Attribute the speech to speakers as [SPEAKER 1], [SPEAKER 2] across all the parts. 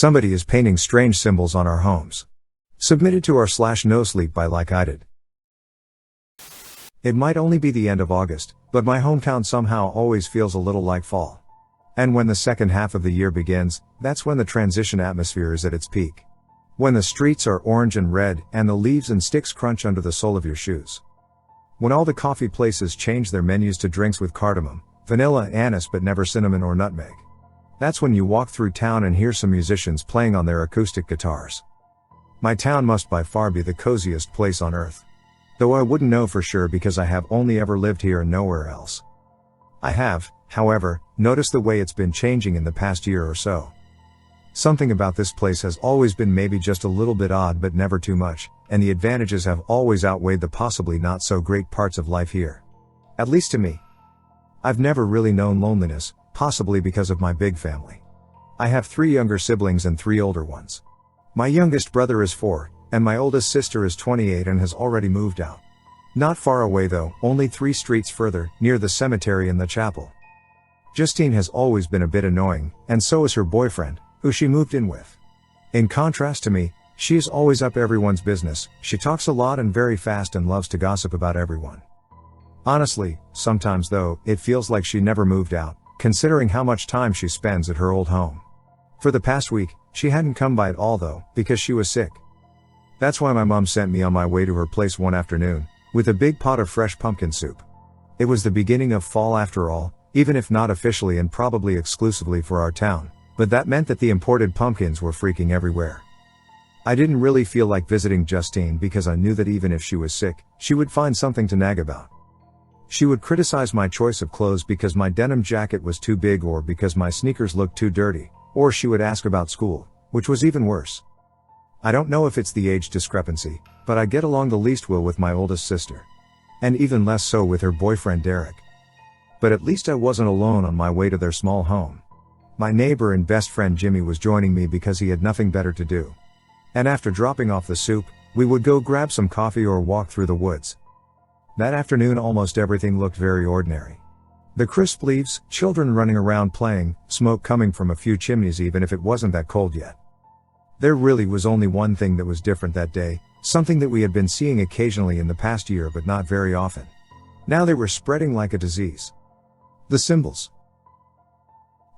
[SPEAKER 1] Somebody is painting strange symbols on our homes. Submitted to our /nosleep by likeeyedid. It might only be the end of August, but my hometown somehow always feels a little like fall. And when the second half of the year begins, that's when the transition atmosphere is at its peak. When the streets are orange and red, and the leaves and sticks crunch under the sole of your shoes. When all the coffee places change their menus to drinks with cardamom, vanilla and anise but never cinnamon or nutmeg. That's when you walk through town and hear some musicians playing on their acoustic guitars. My town must by far be the coziest place on earth. Though I wouldn't know for sure because I have only ever lived here and nowhere else. I have, however, noticed the way it's been changing in the past year or so. Something about this place has always been maybe just a little bit odd but never too much, and the advantages have always outweighed the possibly not so great parts of life here. At least to me. I've never really known loneliness, possibly because of my big family. I have 3 younger siblings and 3 older ones. My youngest brother is 4, and my oldest sister is 28 and has already moved out. Not far away though, only 3 streets further, near the cemetery and the chapel. Justine has always been a bit annoying, and so is her boyfriend, who she moved in with. In contrast to me, she is always up everyone's business, she talks a lot and very fast and loves to gossip about everyone. Honestly, sometimes though, it feels like she never moved out, considering how much time she spends at her old home. For the past week, she hadn't come by at all though, because she was sick. That's why my mom sent me on my way to her place one afternoon, with a big pot of fresh pumpkin soup. It was the beginning of fall after all, even if not officially and probably exclusively for our town, but that meant that the imported pumpkins were freaking everywhere. I didn't really feel like visiting Justine because I knew that even if she was sick, she would find something to nag about. She would criticize my choice of clothes because my denim jacket was too big or because my sneakers looked too dirty, or she would ask about school, which was even worse. I don't know if it's the age discrepancy, but I get along the least well with my oldest sister. And even less so with her boyfriend Derek. But at least I wasn't alone on my way to their small home. My neighbor and best friend Jimmy was joining me because he had nothing better to do. And after dropping off the soup, we would go grab some coffee or walk through the woods. That afternoon almost everything looked very ordinary. The crisp leaves, children running around playing, smoke coming from a few chimneys even if it wasn't that cold yet. There really was only one thing that was different that day, something that we had been seeing occasionally in the past year but not very often. Now they were spreading like a disease. The symbols.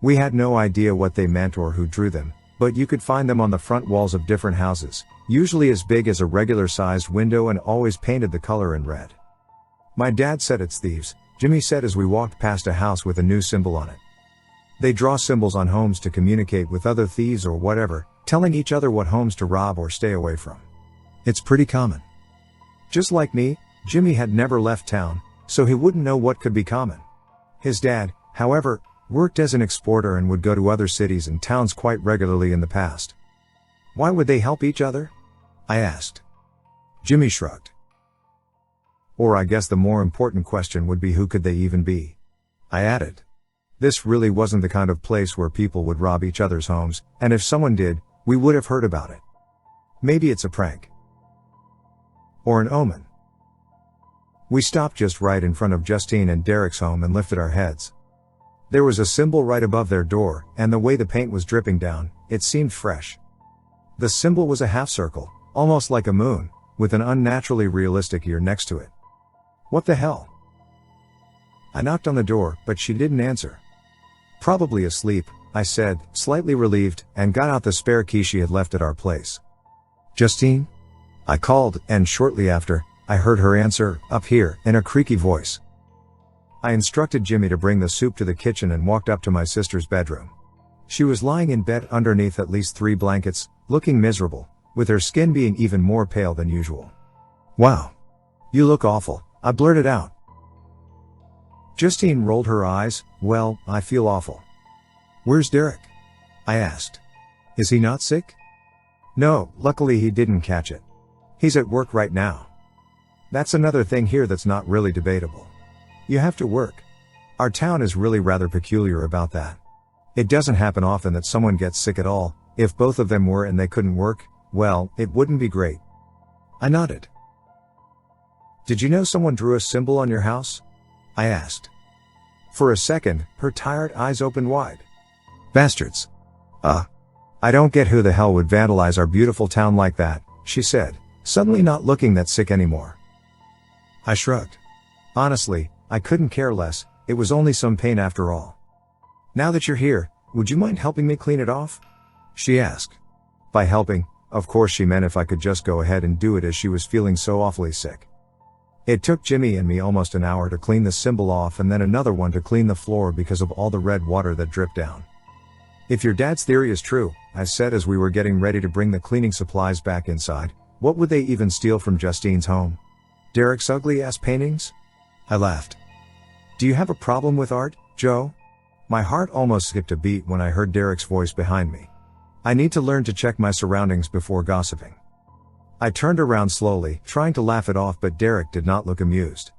[SPEAKER 1] We had no idea what they meant or who drew them, but you could find them on the front walls of different houses, usually as big as a regular-sized window and always painted the color in red. My dad said it's thieves, Jimmy said as we walked past a house with a new symbol on it. They draw symbols on homes to communicate with other thieves or whatever, telling each other what homes to rob or stay away from. It's pretty common. Just like me, Jimmy had never left town, so he wouldn't know what could be common. His dad, however, worked as an exporter and would go to other cities and towns quite regularly in the past. Why would they help each other? I asked. Jimmy shrugged. Or I guess the more important question would be who could they even be? I added. This really wasn't the kind of place where people would rob each other's homes, and if someone did, we would have heard about it. Maybe it's a prank. Or an omen. We stopped just right in front of Justine and Derek's home and lifted our heads. There was a symbol right above their door, and the way the paint was dripping down, it seemed fresh. The symbol was a half circle, almost like a moon, with an unnaturally realistic ear next to it. What the hell? I knocked on the door, but she didn't answer. Probably asleep, I said, slightly relieved, and got out the spare key she had left at our place. Justine? I called, and shortly after, I heard her answer, up here, in a creaky voice. I instructed Jimmy to bring the soup to the kitchen and walked up to my sister's bedroom. She was lying in bed underneath at least 3 blankets, looking miserable, with her skin being even more pale than usual. Wow. You look awful, I blurted out. Justine rolled her eyes. Well, I feel awful. Where's Derek? I asked. Is he not sick? No, luckily he didn't catch it. He's at work right now. That's another thing here that's not really debatable. You have to work. Our town is really rather peculiar about that. It doesn't happen often that someone gets sick at all. If both of them were and they couldn't work, well, it wouldn't be great. I nodded. Did you know someone drew a symbol on your house? I asked. For a second, her tired eyes opened wide. Bastards. I don't get who the hell would vandalize our beautiful town like that, she said, suddenly not looking that sick anymore. I shrugged. Honestly, I couldn't care less, it was only some paint after all. Now that you're here, would you mind helping me clean it off? She asked. By helping, of course she meant if I could just go ahead and do it as she was feeling so awfully sick. It took Jimmy and me almost an hour to clean the symbol off and then another one to clean the floor because of all the red water that dripped down. If your dad's theory is true, I said as we were getting ready to bring the cleaning supplies back inside, what would they even steal from Justine's home? Derek's ugly-ass paintings? I laughed. Do you have a problem with art, Joe? My heart almost skipped a beat when I heard Derek's voice behind me. I need to learn to check my surroundings before gossiping. I turned around slowly, trying to laugh it off, but Derek did not look amused.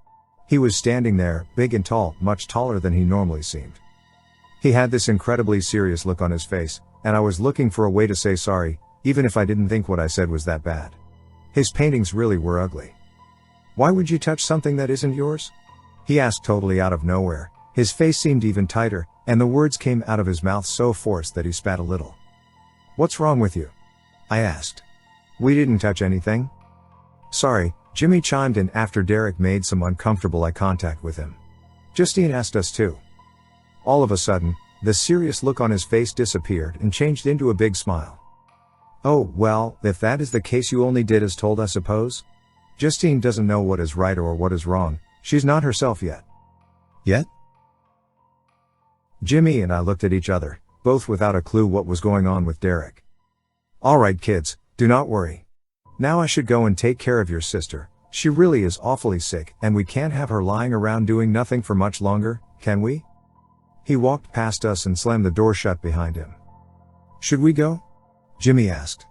[SPEAKER 1] He was standing there, big and tall, much taller than he normally seemed. He had this incredibly serious look on his face, and I was looking for a way to say sorry, even if I didn't think what I said was that bad. His paintings really were ugly. Why would you touch something that isn't yours? He asked totally out of nowhere. His face seemed even tighter, and the words came out of his mouth so forced that he spat a little. What's wrong with you? I asked. We didn't touch anything. Sorry, Jimmy chimed in after Derek made some uncomfortable eye contact with him. Justine asked us too. All of a sudden, the serious look on his face disappeared and changed into a big smile. Oh, well, if that is the case, you only did as told, I suppose? Justine doesn't know what is right or what is wrong. She's not herself yet. Yet? Jimmy and I looked at each other, both without a clue what was going on with Derek. All right, kids, do not worry. Now I should go and take care of your sister. She really is awfully sick, and we can't have her lying around doing nothing for much longer, can we? He walked past us and slammed the door shut behind him. Should we go? Jimmy asked.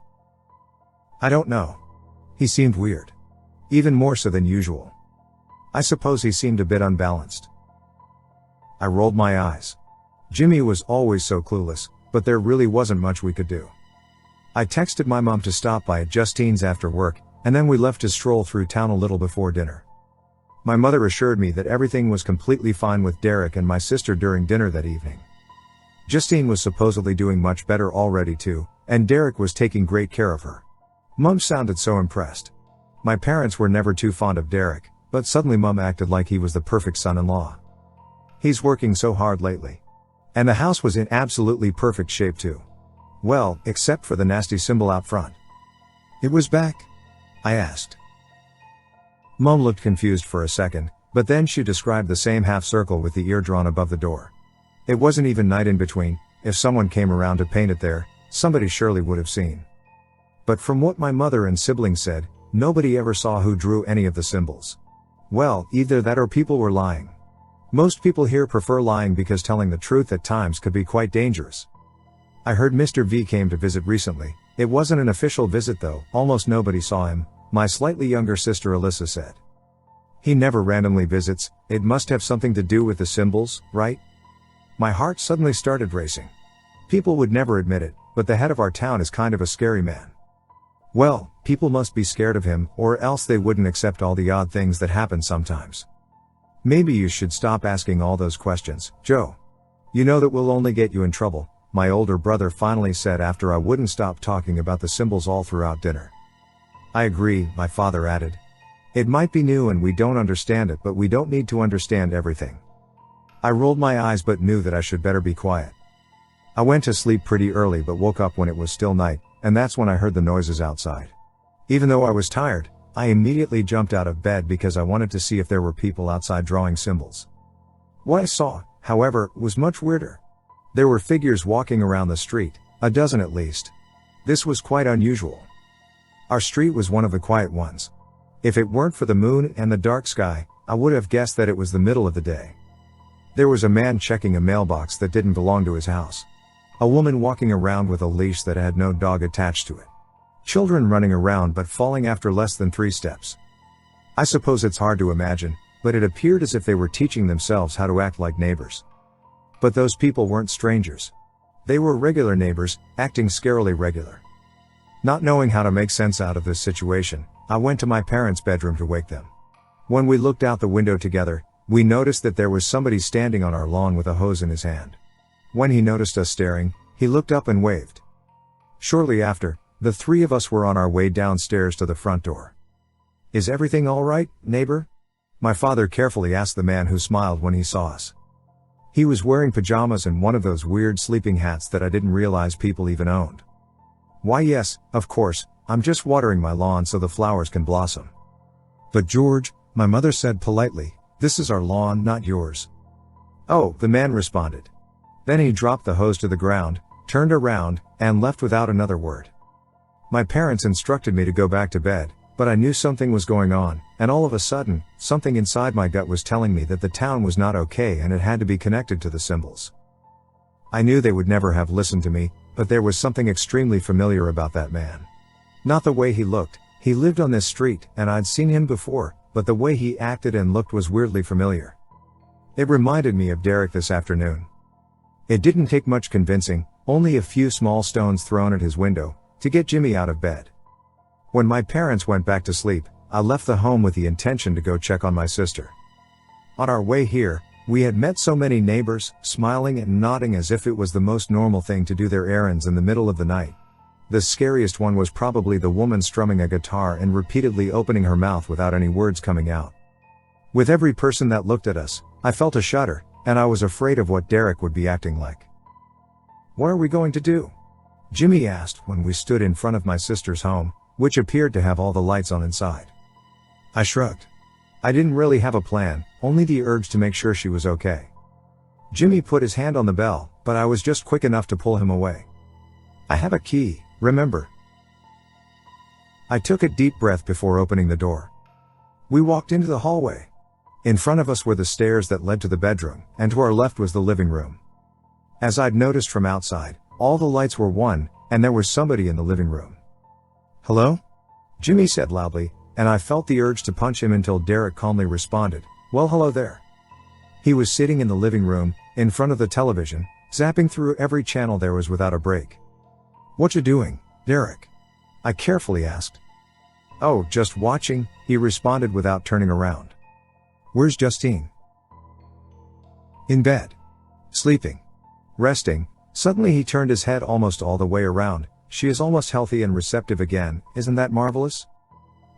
[SPEAKER 1] I don't know. He seemed weird. Even more so than usual. I suppose he seemed a bit unbalanced. I rolled my eyes. Jimmy was always so clueless, but there really wasn't much we could do. I texted my mom to stop by at Justine's after work, and then we left to stroll through town a little before dinner. My mother assured me that everything was completely fine with Derek and my sister during dinner that evening. Justine was supposedly doing much better already too, and Derek was taking great care of her. Mom sounded so impressed. My parents were never too fond of Derek, but suddenly Mom acted like he was the perfect son-in-law. He's working so hard lately. And the house was in absolutely perfect shape too. Well, except for the nasty symbol out front. It was back? I asked. Mom looked confused for a second, but then she described the same half circle with the ear drawn above the door. It wasn't even night in between. If someone came around to paint it there, somebody surely would have seen. But from what my mother and siblings said, nobody ever saw who drew any of the symbols. Well, either that or people were lying. Most people here prefer lying because telling the truth at times could be quite dangerous. I heard Mr. V came to visit recently. It wasn't an official visit though, almost nobody saw him, my slightly younger sister Alyssa said. He never randomly visits, it must have something to do with the symbols, right? My heart suddenly started racing. People would never admit it, but the head of our town is kind of a scary man. Well, people must be scared of him, or else they wouldn't accept all the odd things that happen sometimes. Maybe you should stop asking all those questions, Joe. You know that will only get you in trouble, my older brother finally said after I wouldn't stop talking about the symbols all throughout dinner. I agree, my father added. It might be new and we don't understand it, but we don't need to understand everything. I rolled my eyes but knew that I should better be quiet. I went to sleep pretty early but woke up when it was still night, and that's when I heard the noises outside. Even though I was tired, I immediately jumped out of bed because I wanted to see if there were people outside drawing symbols. What I saw, however, was much weirder. There were figures walking around the street, a dozen at least. This was quite unusual. Our street was one of the quiet ones. If it weren't for the moon and the dark sky, I would have guessed that it was the middle of the day. There was a man checking a mailbox that didn't belong to his house. A woman walking around with a leash that had no dog attached to it. Children running around but falling after less than 3 steps. I suppose it's hard to imagine, but it appeared as if they were teaching themselves how to act like neighbors. But those people weren't strangers. They were regular neighbors, acting scarily regular. Not knowing how to make sense out of this situation, I went to my parents' bedroom to wake them. When we looked out the window together, we noticed that there was somebody standing on our lawn with a hose in his hand. When he noticed us staring, he looked up and waved. Shortly after, the three of us were on our way downstairs to the front door. "Is everything all right, neighbor?" my father carefully asked the man who smiled when he saw us. He was wearing pajamas and one of those weird sleeping hats that I didn't realize people even owned. "Why yes, of course, I'm just watering my lawn so the flowers can blossom." "But George," my mother said politely, "this is our lawn, not yours." "Oh," the man responded. Then he dropped the hose to the ground, turned around, and left without another word. My parents instructed me to go back to bed, but I knew something was going on, and all of a sudden, something inside my gut was telling me that the town was not okay and it had to be connected to the symbols. I knew they would never have listened to me, but there was something extremely familiar about that man. Not the way he looked, he lived on this street, and I'd seen him before, but the way he acted and looked was weirdly familiar. It reminded me of Derek this afternoon. It didn't take much convincing, only a few small stones thrown at his window, to get Jimmy out of bed. When my parents went back to sleep, I left the home with the intention to go check on my sister. On our way here, we had met so many neighbors, smiling and nodding as if it was the most normal thing to do their errands in the middle of the night. The scariest one was probably the woman strumming a guitar and repeatedly opening her mouth without any words coming out. With every person that looked at us, I felt a shudder, and I was afraid of what Derek would be acting like. "What are we going to do?" Jimmy asked when we stood in front of my sister's home, which appeared to have all the lights on inside. I shrugged. I didn't really have a plan, only the urge to make sure she was okay. Jimmy put his hand on the bell, but I was just quick enough to pull him away. "I have a key, remember?" I took a deep breath before opening the door. We walked into the hallway. In front of us were the stairs that led to the bedroom, and to our left was the living room. As I'd noticed from outside, all the lights were on, and there was somebody in the living room. "Hello?" Jimmy said loudly, and I felt the urge to punch him until Derek calmly responded, "Well, hello there." He was sitting in the living room, in front of the television, zapping through every channel there was without a break. "What you doing, Derek?" I carefully asked. "Oh, just watching," he responded without turning around. "Where's Justine?" "In bed. Sleeping. Resting." Suddenly he turned his head almost all the way around. "She is almost healthy and receptive again, isn't that marvelous?"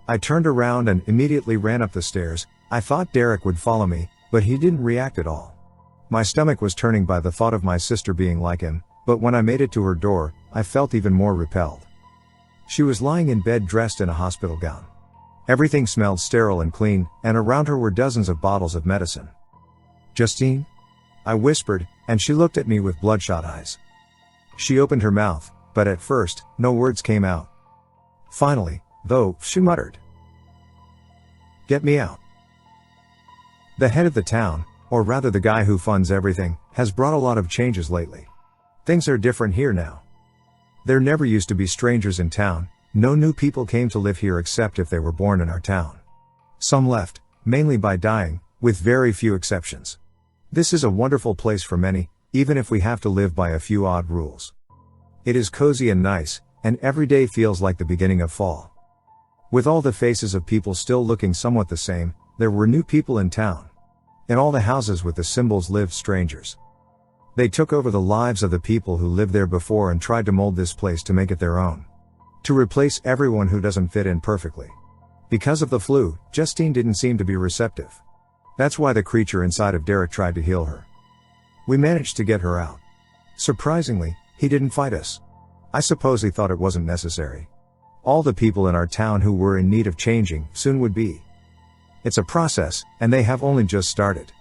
[SPEAKER 1] I turned around and immediately ran up the stairs. I thought Derek would follow me, but he didn't react at all. My stomach was turning by the thought of my sister being like him, but when I made it to her door, I felt even more repelled. She was lying in bed dressed in a hospital gown. Everything smelled sterile and clean, and around her were dozens of bottles of medicine. "Justine?" I whispered, and she looked at me with bloodshot eyes. She opened her mouth, but at first, no words came out. Finally, though, she muttered, "Get me out." The head of the town, or rather the guy who funds everything, has brought a lot of changes lately. Things are different here now. There never used to be strangers in town. No new people came to live here except if they were born in our town. Some left, mainly by dying, with very few exceptions. This is a wonderful place for many, even if we have to live by a few odd rules. It is cozy and nice, and every day feels like the beginning of fall. With all the faces of people still looking somewhat the same, there were new people in town. In all the houses with the symbols lived strangers. They took over the lives of the people who lived there before and tried to mold this place to make it their own. To replace everyone who doesn't fit in perfectly. Because of the flu, Justine didn't seem to be receptive. That's why the creature inside of Derek tried to heal her. We managed to get her out. Surprisingly, he didn't fight us. I suppose he thought it wasn't necessary. All the people in our town who were in need of changing soon would be. It's a process, and they have only just started.